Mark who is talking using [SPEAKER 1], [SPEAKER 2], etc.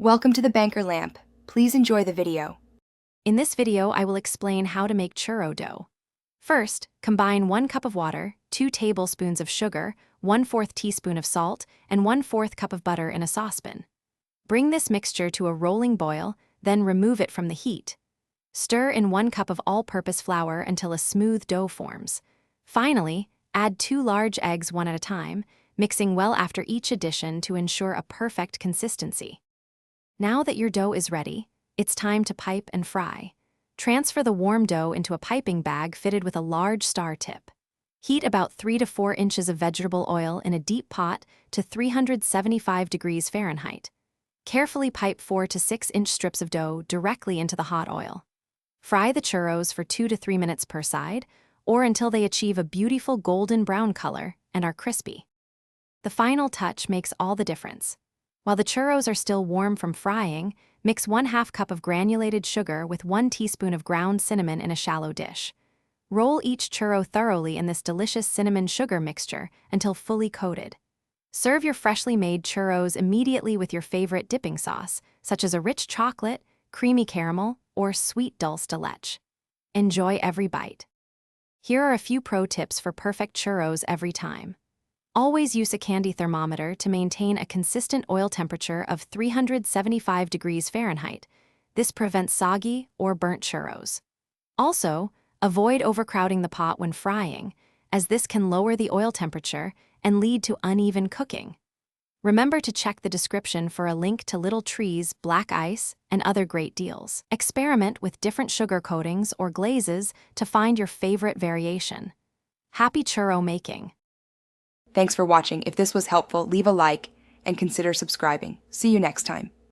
[SPEAKER 1] Welcome to the Banker Lamp. Please enjoy the video.
[SPEAKER 2] In this video, I will explain how to make churro dough. First, combine 1 cup of water, 2 tablespoons of sugar, 1/4 teaspoon of salt, and 1/4 cup of butter in a saucepan. Bring this mixture to a rolling boil, then remove it from the heat. Stir in 1 cup of all-purpose flour until a smooth dough forms. Finally, add 2 large eggs one at a time, mixing well after each addition to ensure a perfect consistency. Now that your dough is ready, it's time to pipe and fry. Transfer the warm dough into a piping bag fitted with a large star tip. Heat about 3 to 4 inches of vegetable oil in a deep pot to 375 degrees Fahrenheit. Carefully pipe 4 to 6-inch strips of dough directly into the hot oil. Fry the churros for 2 to 3 minutes per side, or until they achieve a beautiful golden brown color and are crispy. The final touch makes all the difference. While the churros are still warm from frying, mix 1/2 cup of granulated sugar with 1 teaspoon of ground cinnamon in a shallow dish. Roll each churro thoroughly in this delicious cinnamon sugar mixture until fully coated. Serve your freshly made churros immediately with your favorite dipping sauce, such as a rich chocolate, creamy caramel, or sweet dulce de leche. Enjoy every bite. Here are a few pro tips for perfect churros every time. Always use a candy thermometer to maintain a consistent oil temperature of 375 degrees Fahrenheit. This prevents soggy or burnt churros. Also, avoid overcrowding the pot when frying, as this can lower the oil temperature and lead to uneven cooking. Remember to check the description for a link to Little Tree's black ice and other great deals. Experiment with different sugar coatings or glazes to find your favorite variation. Happy churro making!
[SPEAKER 1] Thanks for watching. If this was helpful, leave a like and consider subscribing. See you next time.